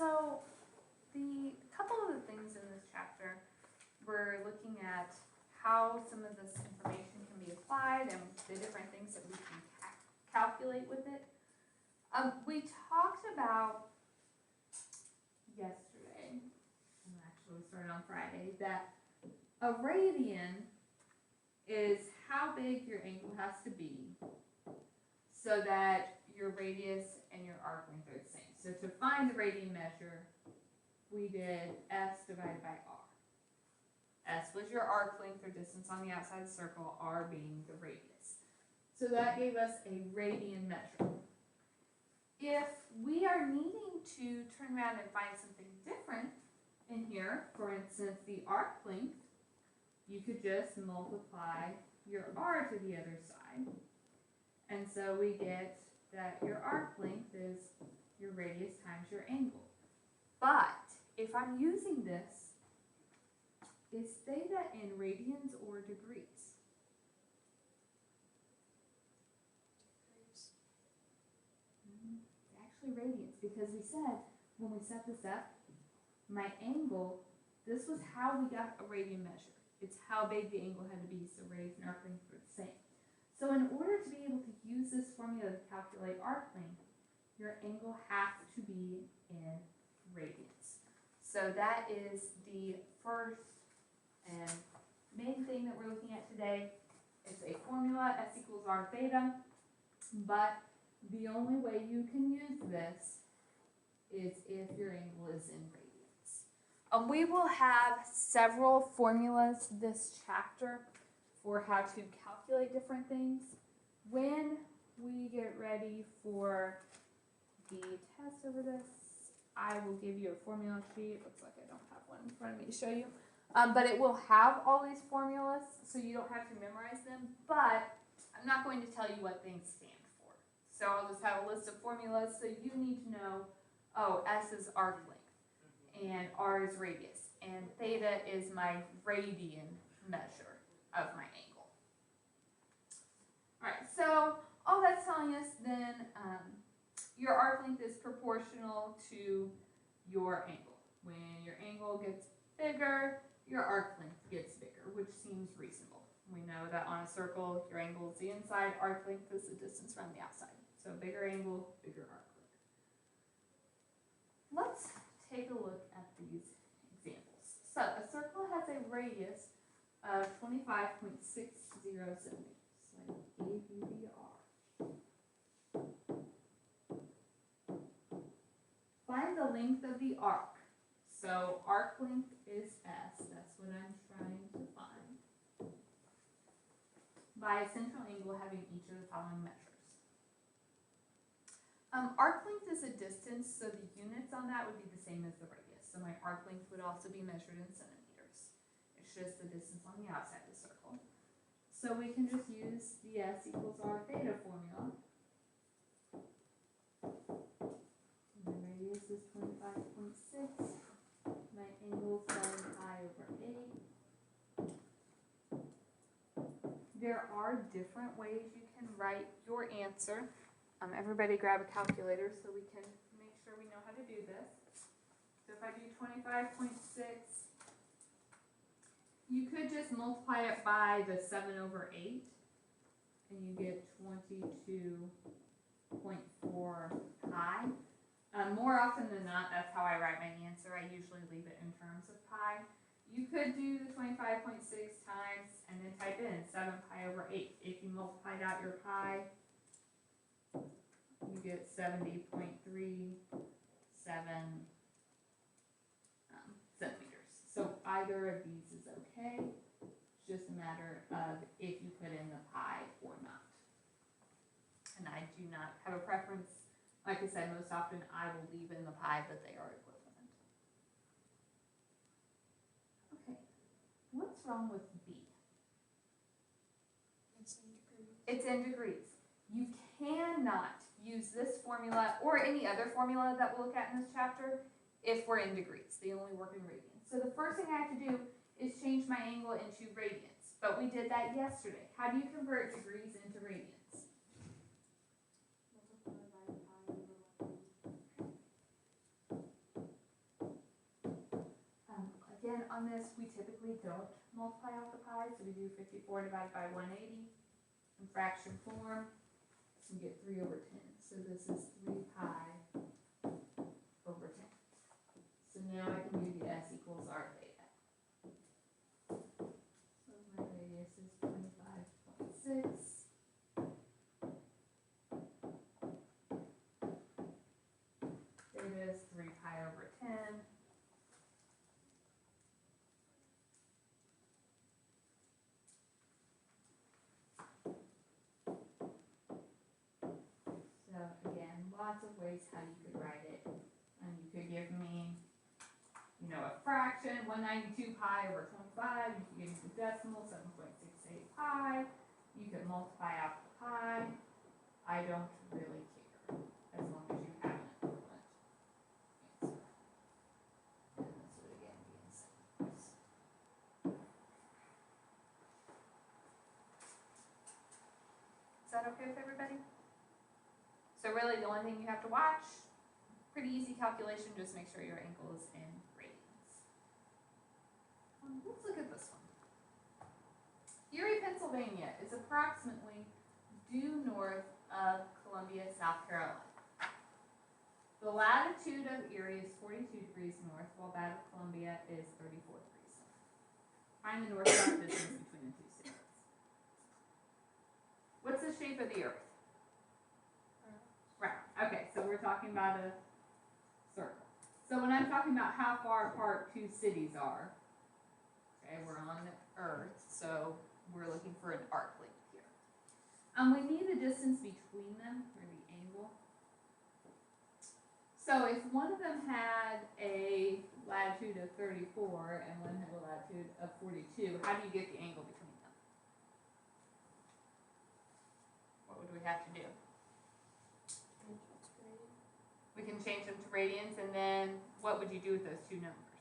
So the couple of the things in this chapter, we're looking at how some of this information can be applied and the different things that we can calculate with it. We talked about yesterday, and actually we started on Friday, that a radian is how big your angle has to be so that your radius and your arc length are the same. So to find the radian measure, we did S divided by R. S was your arc length or distance on the outside of the circle, R being the radius. So that gave us a radian measure. If we are needing to turn around and find something different in here, for instance, the arc length, you could just multiply your R to the other side. And so we get that your arc length is your radius times your angle. But if I'm using this, is theta in radians or degrees? Actually radians, because we said when we set this up, my angle, this was how we got a radian measure. It's how big the angle had to be, so radius and arc length were the same. So in order to be able to use this formula to calculate arc length, your angle has to be in radians. So that is the first and main thing that we're looking at today. It's a formula, S equals R theta, but the only way you can use this is if your angle is in radians. We will have several formulas this chapter for how to calculate different things. When we get ready for the test over this, I will give you a formula sheet. Looks like I don't have one in front of me to show you. But it will have all these formulas, so you don't have to memorize them. But I'm not going to tell you what things stand for. So I'll just have a list of formulas, so you need to know, oh, S is arc length, and R is radius, and theta is my radian measure of my angle. Alright, so all that's telling us then your arc length is proportional to your angle. When your angle gets bigger, your arc length gets bigger, which seems reasonable. We know that on a circle, your angle is the inside, arc length is the distance from the outside. So bigger angle, bigger arc length. Let's take a look at these examples. So a circle has a radius of 25.60 centimeters. So I gave you the R. Find the length of the arc. So arc length is S. That's what I'm trying to find. By a central angle having each of the following measures. Arc length is a distance, so the units on that would be the same as the radius. So my arc length would also be measured in centimeters. It's just the distance on the outside of the circle. So we can just use the S equals R theta formula. My radius is 25.6. My angle is 7 pi over 8. There are different ways you can write your answer. Everybody grab a calculator so we can make sure we know how to do this. So if I do 25.6, you could just multiply it by the 7 over 8, and you get 22.4 pi. More often than not, that's how I write my answer. I usually leave it in terms of pi. You could do the 25.6 times and then type in 7 pi over 8. If you multiplied out your pi, you get 70.37 centimeters. So either of these is okay. It's just a matter of if you put in the pi or not. And I do not have a preference. Like I said, most often I will leave in the pi, but they are equivalent. Okay, what's wrong with B? It's in degrees. It's in degrees. You cannot use this formula or any other formula that we'll look at in this chapter if we're in degrees. They only work in radians. So the first thing I have to do is change my angle into radians. But we did that yesterday. How do you convert degrees into radians? Multiply by pi over 180. on this, we typically don't multiply out the pi, so we do 54 divided by 180 in fraction form, we get 3 over 10. So this is 3 pi over 10. So now I can do the S equals R theta. So my radius is 25.6. Theta is 3 pi over 10. So again, lots of ways how you could write it. And you could give me, you know, a fraction, 192 pi over 25. You could give me the decimal, 7.68 pi. You could multiply out the pi. I don't really care, as long as you have an equivalent answer. And this would again be in centimeters. Is that okay with everybody? So really the only thing you have to watch, pretty easy calculation, just make sure your angle is in radians. Let's look at this one. Erie, Pennsylvania is approximately due north of Columbia, South Carolina. The latitude of Erie is 42 degrees north, while that of Columbia is 34 degrees north. Find the north-south distance between the two cities. What's the shape of the Earth? Round. Okay, so we're talking about a circle. So when I'm talking about how far apart two cities are, okay, we're on the Earth, so we're looking for an arc length here. We need the distance between them, or the angle. So if one of them had a latitude of 34 and one had a latitude of 42, how do you get the angle between them? What would we have to do? We can change them to radians, and then what would you do with those two numbers?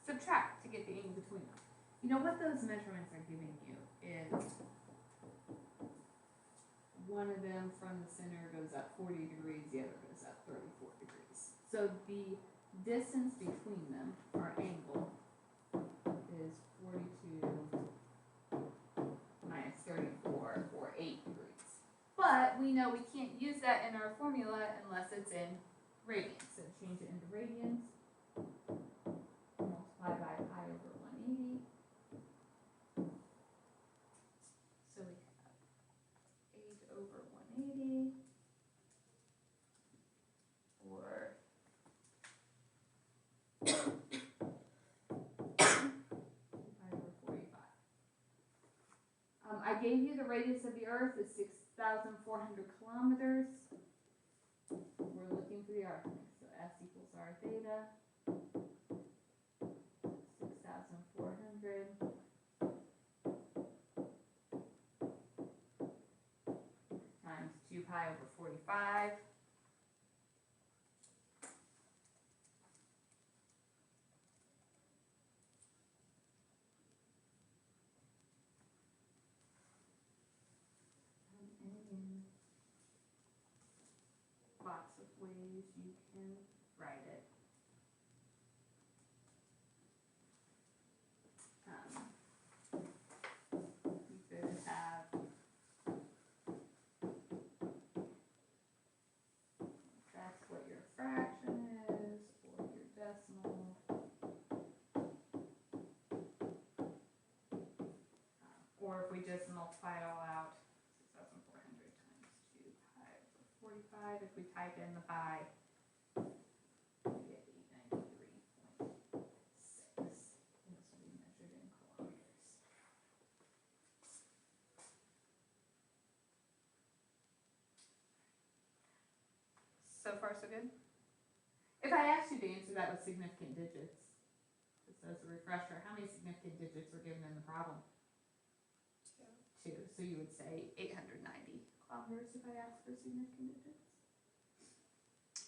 Subtract to get the angle between them. You know what those measurements are giving you is one of them from the center goes up 40 degrees, the other goes up 34 degrees. So the distance between them, our angle, is 42 minus 34, or 8 degrees. But we know we can't use that in our formula unless it's in radians. So change it into radians. Multiply by pi over 180. So we have 8 over 180. Or 5 over 45. I gave you the radius of the Earth is 6,400 kilometers. We're looking for the arc length, so S equals R theta. 6,400 times 2 pi over 45. Lots of ways you can write it. You could have that's what your fraction is, or your decimal. Or if we just multiply it all out, 6,400 times 2 pi over 45. If we type in the pi, we get 893.6. And this will be measured in kilometers. So far, so good? If I asked you to answer that with significant digits, just as a refresher, how many significant digits were given in the problem? 2. So you would say 890 kilometers if I asked for significant digits.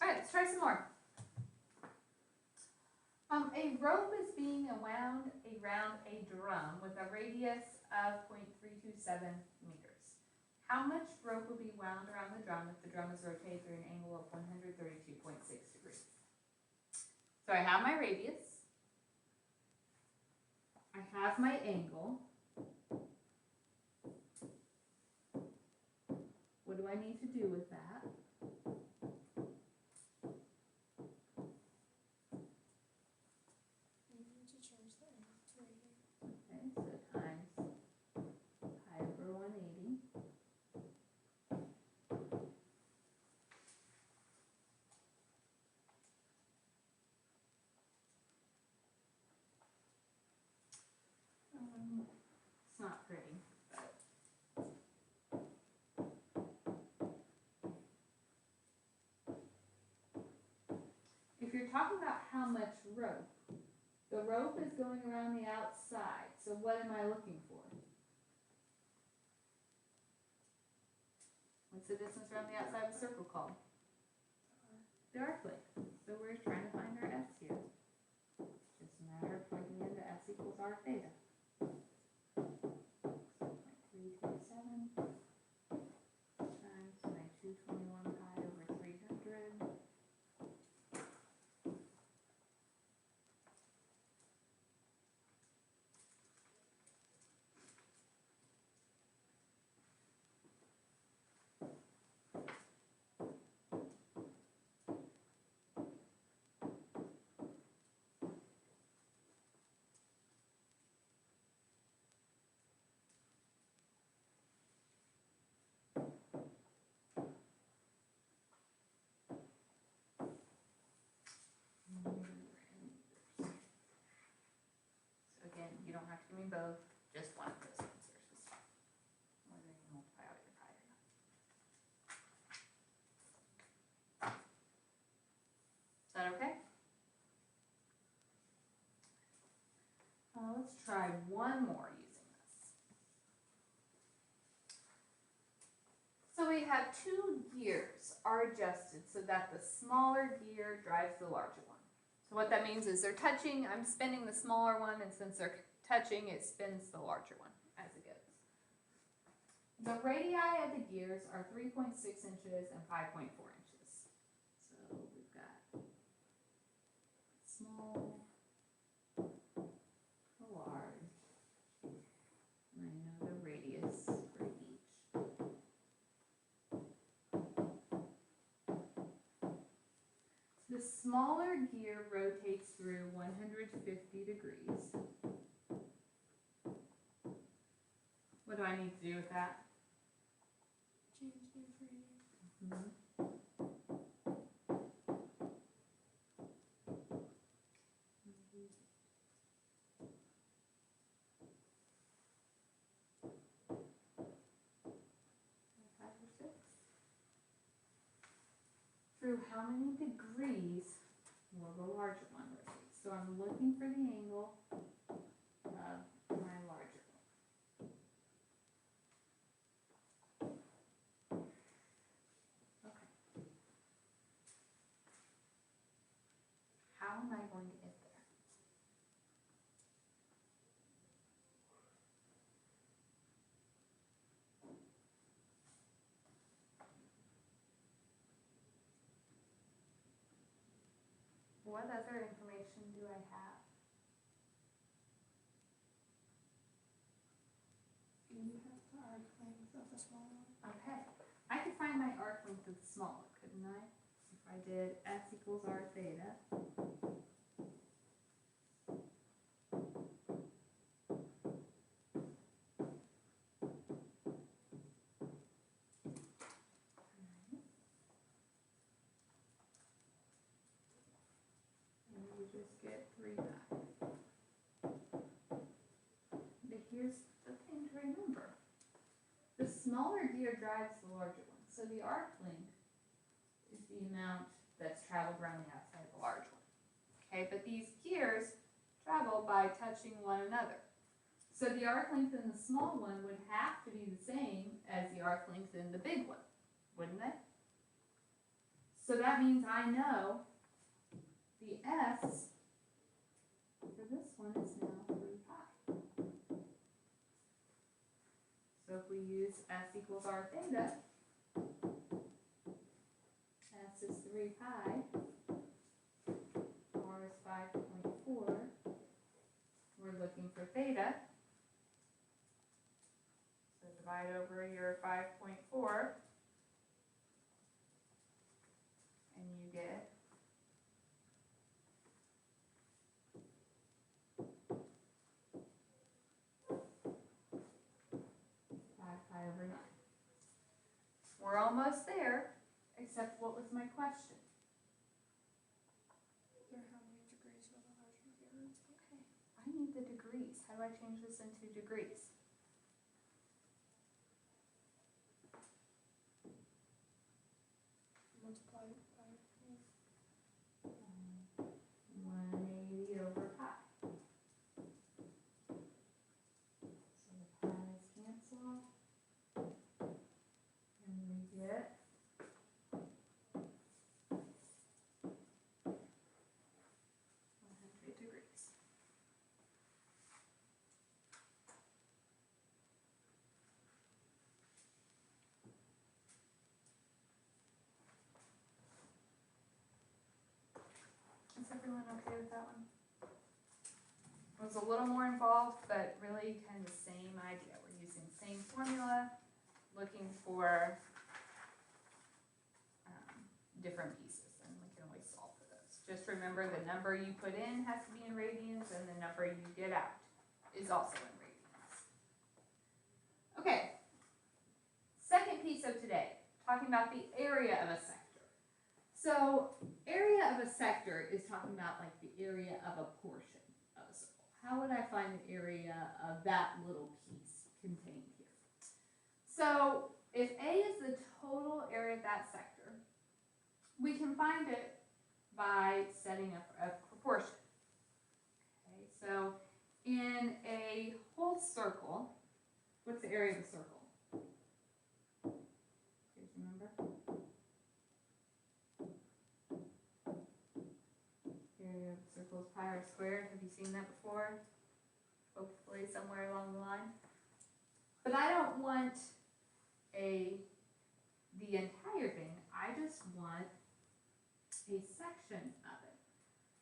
All right, let's try some more. A rope is being wound around a drum with a radius of 0.327 meters. How much rope will be wound around the drum if the drum is rotated through an angle of 132.6 degrees? So So I have my radius, I have my angle. What do I need to do with that? You need to change the angle to right here. Okay, so times pi over 180. It's not pretty, but if you're talking about how much rope, the rope is going around the outside, so what am I looking for? What's the distance around the outside of a circle called? The arc length. So we're trying to find our s here. Just a matter of plugging into s equals r theta. 0.327 times my 221 pi over 300. So again, you don't have to give me both, just one of those answers is fine. Whether you multiply out your pi or not. Is that okay? Let's try one more using this. So we have two gears are adjusted so that the smaller gear drives the larger one. So what that means is they're touching, I'm spinning the smaller one, and since they're touching, it spins the larger one as it goes. The radii of the gears are 3.6 inches and 5.4 inches. So we've got small, large, and I know the radius for each. The smaller gear rotates through 150 degrees. What do I need to do with that? Change the radius. Mm-hmm. Through how many degrees will the larger one rotate? So I'm looking for the angle of my larger one. Okay. How am I going to get there? What other information do I have? You have the arc length of the small one. Okay, I could find my arc length of the smaller, couldn't I? If I did s equals r theta. And you just get 3 back. But here's the thing to remember. The smaller gear drives the larger one. So the arc length is the amount that's traveled around the outside of the large one. Okay, but these gears travel by touching one another. So the arc length in the small one would have to be the same as the arc length in the big one, wouldn't they? So that means I know the S for this one is now 3 pi. So if we use S equals r theta, S is 3 pi, r is 5.4, we're looking for theta. So divide over your 5.4, and you get 5 pi/9. We're almost there, except what was my question? They're how many degrees will the larger variance be? Okay, I need the degrees. How do I change this into degrees? Multiply it by 180 over pi. So the pi's cancel. And we get 100 degrees. Is everyone okay with that one? It was a little more involved, but really kind of the same idea. We're using the same formula, looking for different pieces, and we can always solve for those. Just remember the number you put in has to be in radians, and the number you get out is also in radians. Okay, second piece of today, talking about the area of a sector. So area of a sector is talking about like the area of a portion of a circle. How would I find the area of that little piece contained here? So if A is the total area of that sector, we can find it by setting up a proportion. Okay, so in a whole circle, what's the area of a circle? Do you guys remember? Area of a circle is pi/r². Have you seen that before? Hopefully somewhere along the line. But I don't want the entire thing. I just want a section of it.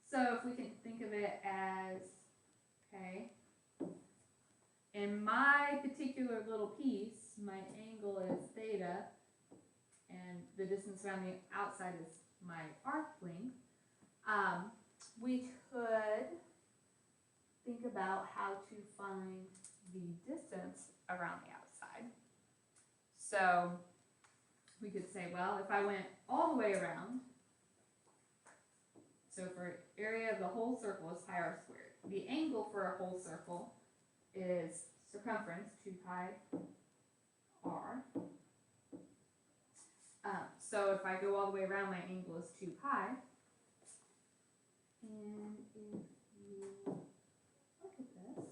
So if we can think of it as, okay, in my particular little piece, my angle is theta, and the distance around the outside is my arc length, we could think about how to find the distance around the outside. So we could say, well, if I went all the way around, so for area of the whole circle is pi/r². The angle for a whole circle is circumference, 2 pi r. So if I go all the way around, my angle is 2 pi. And if you look at this,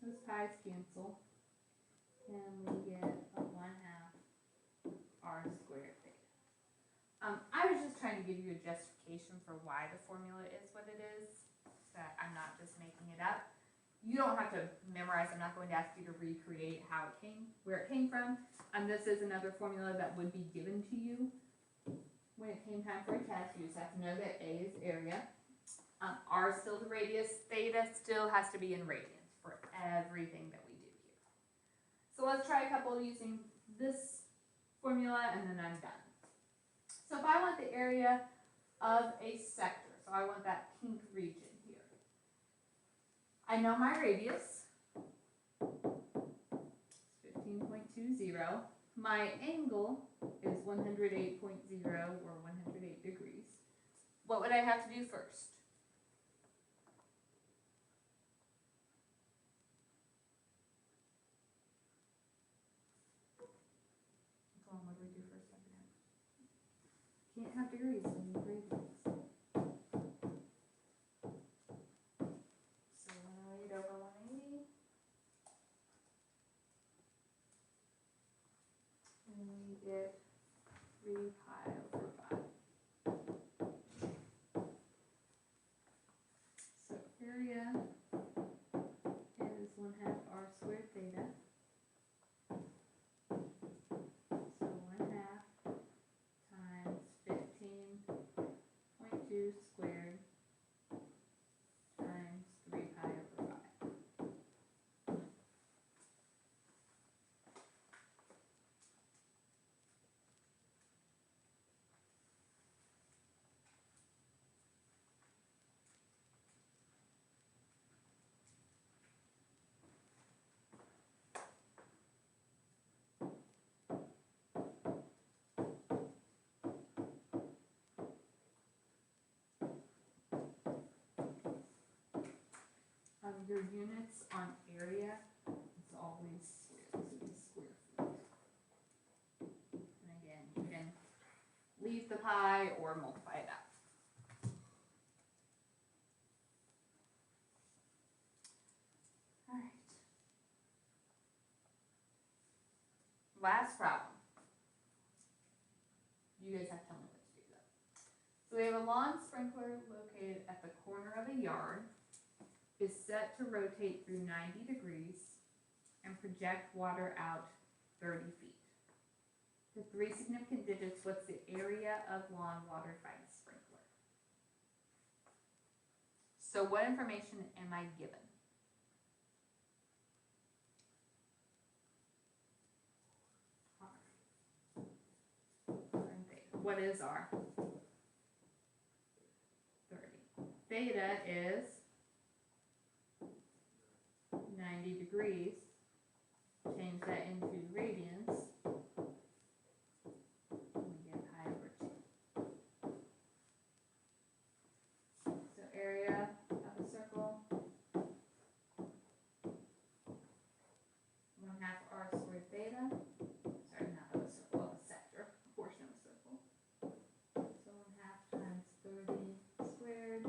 those pi's cancel, and we get a 1/2 r² theta. I was just trying to give you a justification for why the formula is what it is, so that I'm not just making it up. You don't have to memorize. I'm not going to ask you to recreate where it came from. This is another formula that would be given to you when it came time for a test. You just have to know that A is area. R is still the radius. Theta still has to be in radians for everything that we do here. So let's try a couple using this formula, and then I'm done. So if I want the area of a sector, so I want that pink region here. I know my radius, it's 15.20. My angle is 108.0 or 108 degrees. What would I have to do first? Come on, what do we do first? Can't have degrees when you grade things. So 108 over 180. And we get 3 pi over 5. So area is 1/2 r² theta. So 1/2 times 15.2 squared Your units on area, it's always square, so it's square feet. And again, you can leave the pi or multiply it out. All right. Last problem. You guys have to tell me what to do though. So we have a lawn sprinkler located at the corner of a yard, is set to rotate through 90 degrees and project water out 30 feet. The three significant digits, what's the area of lawn watered by the sprinkler? So what information am I given? What is R? 30. Theta is 90 degrees. Change that into radians. And we get pi over 2. So area of a circle, 1/2 r squared theta. Sorry, not of a circle, of a sector, a portion of a circle. So 1/2 times 30 squared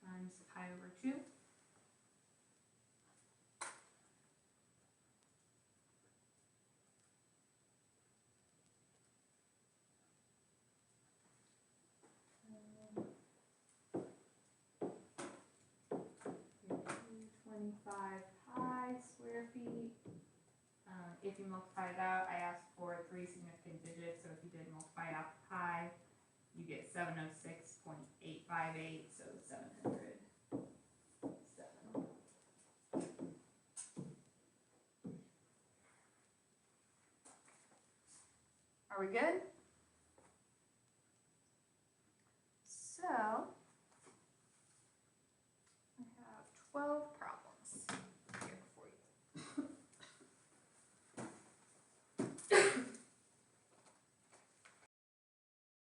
times pi over 2. Your 225 pi square feet. If you multiply it out, I asked for 3 significant digits, so if you did multiply out the pi, you get 706.858, so 707. Are we good?